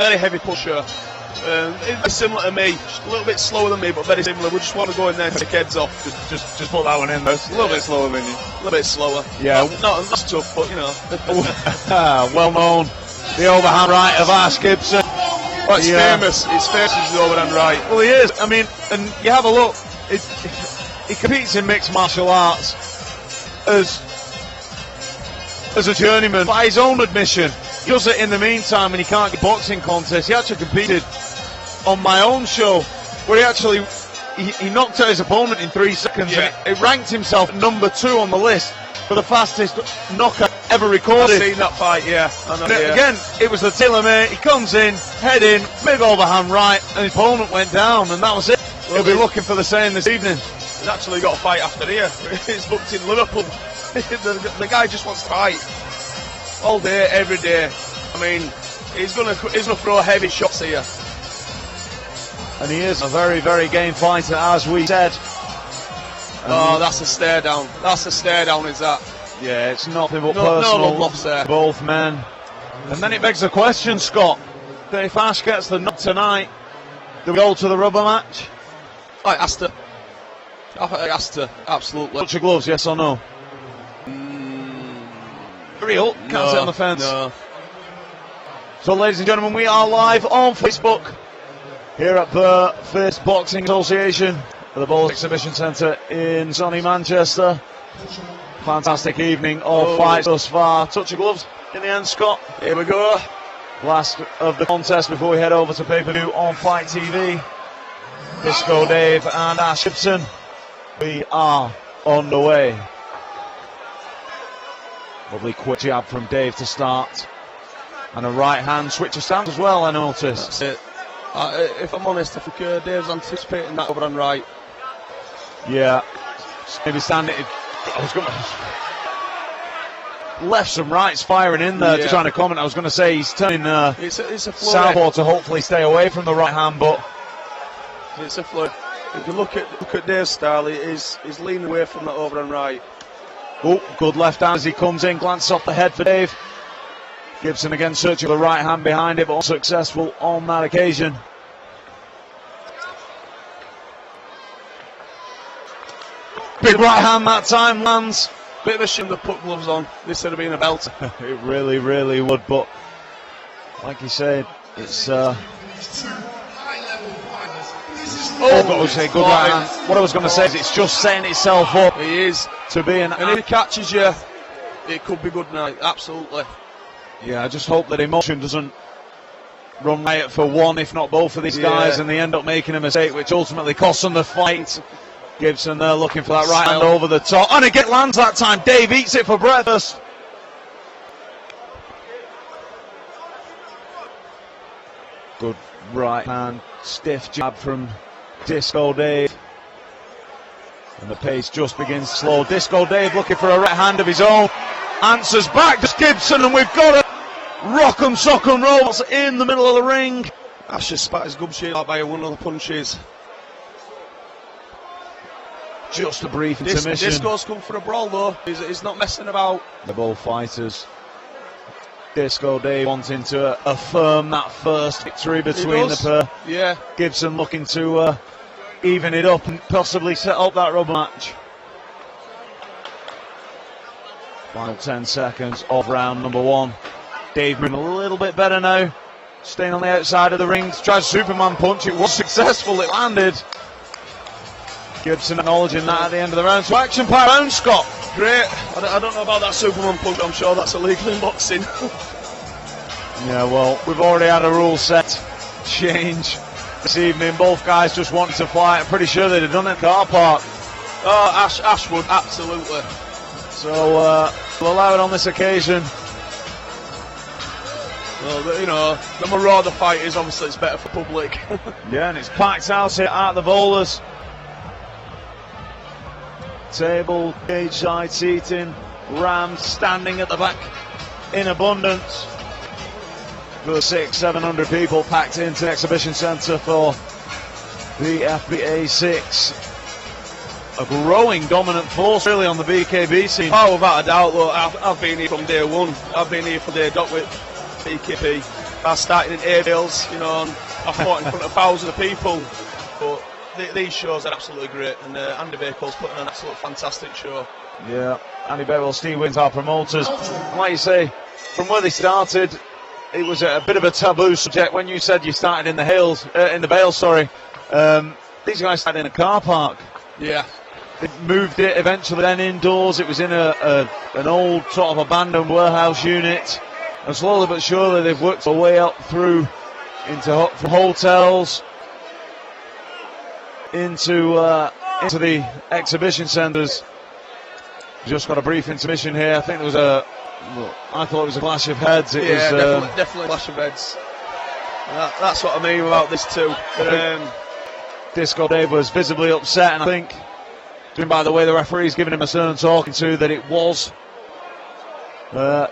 very heavy pusher. It's similar to me, just a little bit slower than me, but very similar. We just want to go in there and take heads off. Just put that one in there. A little bit slower than you. A little bit slower. Yeah. Not as tough, but you know. Well known. The overhand right of Ash Gibson. Well, it's famous. It's famous as the overhand right. Well, he is. I mean, and you have a look. He competes in mixed martial arts as a journeyman. By his own admission, he does it in the meantime when he can't get boxing contests. He actually competed on my own show where he knocked out his opponent in 3 seconds. Yeah. And it ranked himself number 2 on the list for the fastest knockout ever recorded. I've seen that fight, yeah. I know, yeah. Again, it was the tailor-made. He comes in, head in, big overhand right, and his opponent went down, and that was it. He'll be looking for the same this evening. He's actually got a fight after here. He's booked in Liverpool. the guy just wants to fight all day, every day. I mean, he's gonna throw heavy shots here. And he is a very, very game fighter, as we said. Oh, that's a stare down. That's a stare down, is that? Yeah, it's nothing but personal. No love lost there. Both men. And then it begs the question, Scott, that if Ash gets the knock tonight, do we go to the rubber match? I asked her. I asked her, absolutely. Touch your gloves, yes or no? Hurry up, can't sit on the fence. No. So, ladies and gentlemen, we are live on Facebook here at Barefist Boxing Association at the Bowls Exhibition Centre in sunny Manchester. Fantastic evening of fights thus far. Touch your gloves in the end, Scott. Here we go. Last of the contest before we head over to pay-per-view on Fight TV. Disco Dave and Ash Gibson. We are on the way. Lovely quick jab from Dave to start. And a right hand switch of stance as well, I noticed. That's it. If I'm honest, I think Dave's anticipating that overhand right. Yeah. Maybe standing. I was going to. Lefts and rights firing in there, trying to comment. I was going to say he's turning it's a southpaw to hopefully stay away from the right hand, but. It's a fluid. If you look at Dave's style, he's leaning away from that overhand right. Oh, good left hand as he comes in, glances off the head for Dave. Gibson again searching for the right hand behind it, but unsuccessful on that occasion. Big right hand that time lands. Bit of a shame to put gloves on. This would have been a belt. It really, really would, but like you said, it's good right hand. What I was going to say is it's just setting itself up. He is to be an. And if he catches you, it could be good night. Absolutely. Yeah, I just hope that emotion doesn't run riot for one, if not both of these guys, and they end up making a mistake, which ultimately costs them the fight. Gibson there looking for that right hand over the top, and again lands that time. Dave eats it for breakfast. Good right hand, stiff jab from Disco Dave. And the pace just begins slow. Disco Dave looking for a right hand of his own. Answers back to Gibson, and we've got a rock'em sock'em rolls in the middle of the ring. Ash just spat his gum shield out by one of the punches. Just a brief intermission. Disco's come for a brawl though. He's not messing about. They're both fighters. Disco Dave wanting to affirm that first victory between the pair. Yeah. Gibson looking to even it up and possibly set up that rubber match. Final 10 seconds of round number 1. Dave moving a little bit better now. Staying on the outside of the ring. Tries Superman punch. It was successful. It landed. Gibson acknowledging that at the end of the round. So action power round, Scott. Great. I don't know about that Superman punch. I'm sure that's illegal in boxing. Yeah, well, we've already had a rule set change this evening. Both guys just wanted to fight. I'm pretty sure they'd have done it in the car park. Oh, Ash would, absolutely. So we'll allow it on this occasion. Well, you know, the more raw the fight is, obviously it's better for public. Yeah, and it's packed out here at the Bowlers. Table, cage side seating, Rams standing at the back in abundance. Good 600-700 people packed into the exhibition centre for the FBA 6. A growing dominant force really on the BKB scene. Oh, without a doubt, look, I've been here from day one. I've been here from day dot with BKB. I started in A-Bales, you know, and I fought in front of thousands of people. But these shows are absolutely great, and Andy Bakewell's putting on an absolute fantastic show. Yeah, Andy Bakewell, Steve Wins, our promoters. And like you say, from where they started, it was a bit of a taboo subject. When you said you started in the Bales, sorry, these guys started in a car park. Yeah. They moved it eventually then indoors. It was in an old sort of abandoned warehouse unit, and slowly but surely they've worked their way up through into hotels, into the exhibition centres. Just got a brief intermission here. I think there was I thought it was a clash of heads. It was definitely a clash of heads. That's what I mean about this too. Disco Dave was visibly upset, and I think, judging by the way the referee's giving him a stern talking to, that it was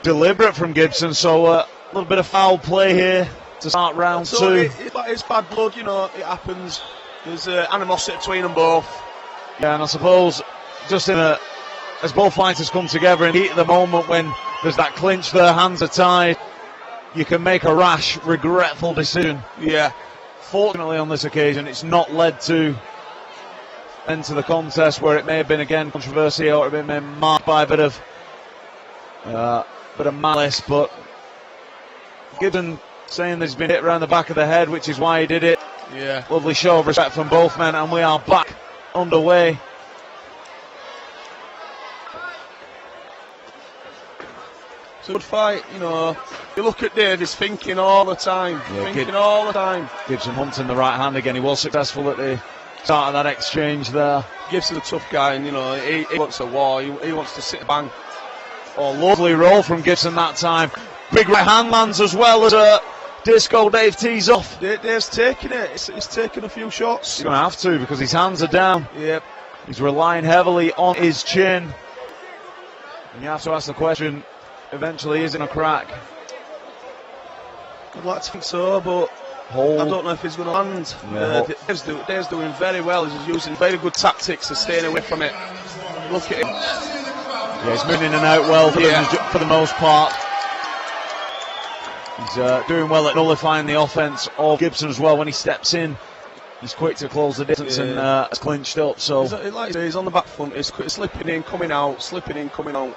deliberate from Gibson. So a little bit of foul play here to start round two. It's bad blood, you know. It happens. There's animosity between them both. Yeah, and I suppose just as both fighters come together in the heat of the moment, when there's that clinch, their hands are tied, you can make a rash, regretful decision. Yeah. Fortunately, on this occasion, it's not led to into the contest where it may have been again controversy, or it may have been marked by a bit of malice. But Gibson saying that he's been hit around the back of the head, which is why he did it. Yeah. Lovely show of respect from both men, and we are back underway. It's a good fight, you know. You look at Dave, he's thinking all the time. All the time. Gibson hunting the right hand again. He was successful at the start of that exchange there. Gibson's a tough guy, and you know, he wants a war. He wants to sit bang. Oh, lovely roll from Gibson that time. Big right hand lands as well as Disco Dave tees off. Dave's taking it. He's taking a few shots. He's going to have to, because his hands are down. Yep. He's relying heavily on his chin. And you have to ask the question, eventually, is it a crack? I'd like to think so, but I don't know if he's going to land. Yeah, Dave's doing very well. He's using very good tactics and staying away from it. Look at him. Yeah, he's moving in and out well for the most part. He's doing well at nullifying the offense of Gibson as well. When he steps in, he's quick to close the distance and has clinched up. So he's on the back front. He's slipping in, coming out, slipping in, coming out.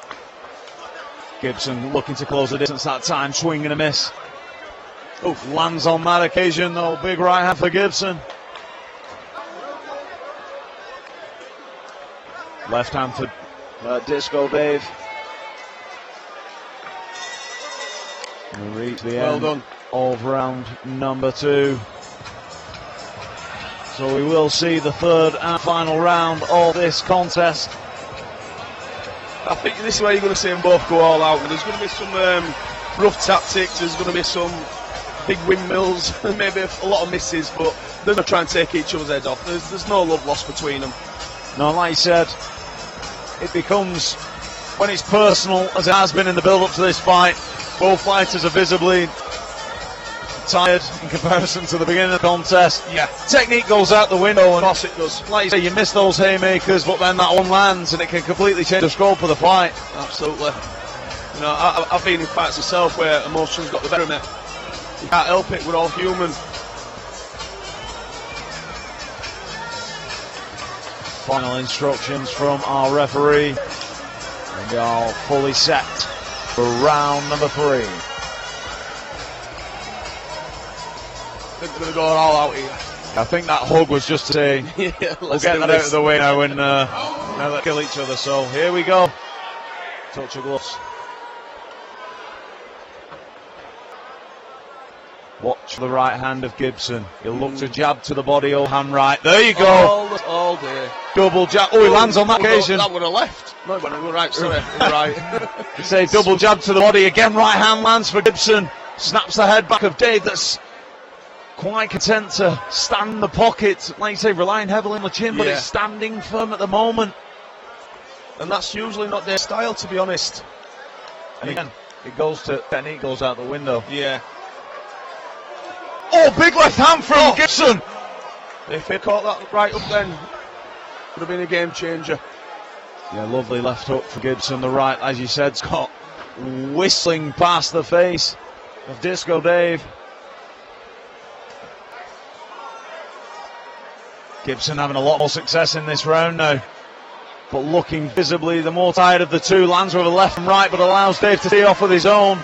Gibson looking to close the distance that time, swing and a miss. Oof, lands on that occasion though. Big right hand for Gibson. Left hand for Disco Dave. We reach the end of round number 2. So we will see the third and final round of this contest. I think this is where you're going to see them both go all out. There's going to be some rough tactics. There's going to be some big windmills, maybe a lot of misses, but they're going to try and take each other's heads off. There's no love lost between them. No, like you said, it becomes, when it's personal, as it has been in the build-up to this fight, both fighters are visibly tired in comparison to the beginning of the contest. Yeah. Technique goes out the window, and of course it does. Like you say, you miss those haymakers, but then that one lands and it can completely change the scope of the fight. Absolutely. You know, I've been in fights myself where emotions got the better of me. You can't help it, we're all human. Final instructions from our referee. And we are fully set for round number 3. I think we're going to go all out here. I think that hug was just to say, yeah, we'll get that out of the way now and now let's kill each other. So here we go. Touch of gloves. Watch the right hand of Gibson. He'll look to jab to the body, hand right. There you go. All day. Double jab. Oh, he lands on that occasion. That would have left. No, it went right, sorry. Right. You say double jab to the body. Again, right hand lands for Gibson. Snaps the head back of Dave, that's quite content to stand in the pocket. Like you say, relying heavily on the chin, but it's standing firm at the moment. And that's usually not their style, to be honest. And again, it goes to technique, goes out the window. Yeah. Oh, big left hand from Gibson. If he caught that right up then, would have been a game changer. Yeah, lovely left hook for Gibson. The right, as you said, Scott, whistling past the face of Disco Dave. Gibson having a lot more success in this round now, but looking visibly the more tired of the two. Lands with a left and right, but allows Dave to tee off with his own.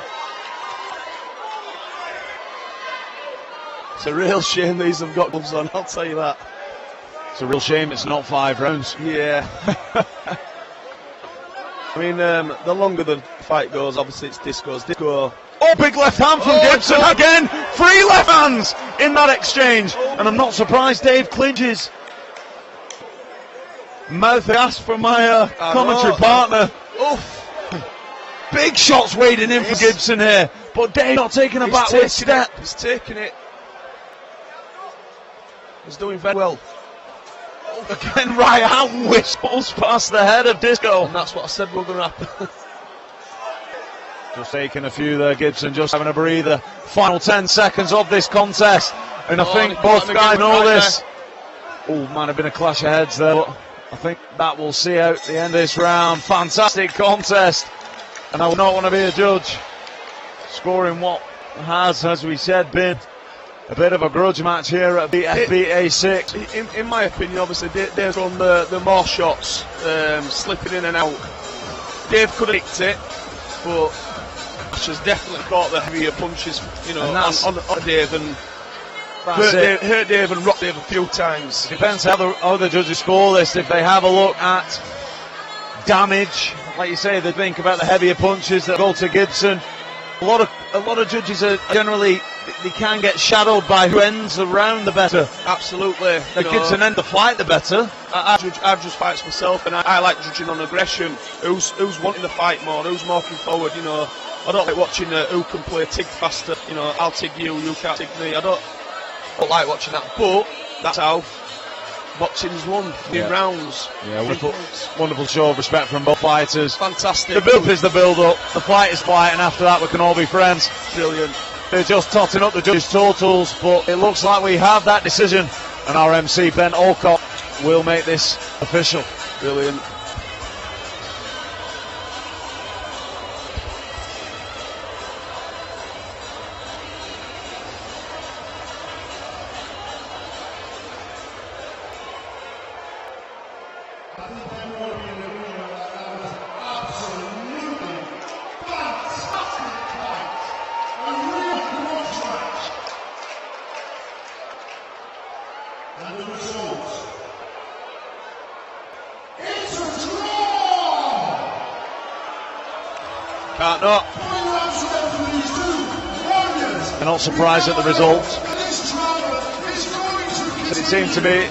It's a real shame these have got gloves on, I'll tell you that. It's a real shame it's not 5 rounds. Yeah. I mean, the longer the fight goes, obviously it's disco. Oh, big left hand from Gibson again. 3 left hands in that exchange. And I'm not surprised Dave clinches. Mouth gas from my commentary partner. Oof. Big shots wading in for Gibson here. But Dave not taking a backward step. He's taking it. He's doing very well. Again, right hand whistles past the head of Disco. And that's what I said we're going to happen. Just taking a few there, Gibson, just having a breather. Final 10 seconds of this contest. And I think both guys know this. Oh, might have been a clash of heads there, but I think that will see out the end of this round. Fantastic contest. And I would not want to be a judge. Scoring what has, as we said, been a bit of a grudge match here at BFBA 6. In my opinion, obviously, Dave's on the more shots, slipping in and out. Dave could have nicked it, but Ash has definitely caught the heavier punches, you know, on Dave and hurt Dave and rocked Dave a few times. Depends how the judges score this. If they have a look at damage, like you say, they think about the heavier punches that go to Gibson. A lot of judges are generally, they can get shadowed by who ends the round the better. Absolutely. The Gibson end the fight the better. I judge fights myself, and I like judging on aggression. Who's wanting the fight more? Who's marking forward? You know, I don't like watching who can play tig faster. You know, I'll tig you, you can't tig me. I don't like watching that. But that's how boxing's won in rounds. Yeah, wonderful show of respect from both fighters. Fantastic. The build is the build-up, the fight is fight, and after that we can all be friends. Brilliant. They're just totting up the judges' totals, but it looks like we have that decision, and our MC Ben Alcott will make this official. Brilliant. And the result, it's a draw! Can't not. I'm not surprised at the result. It seemed to be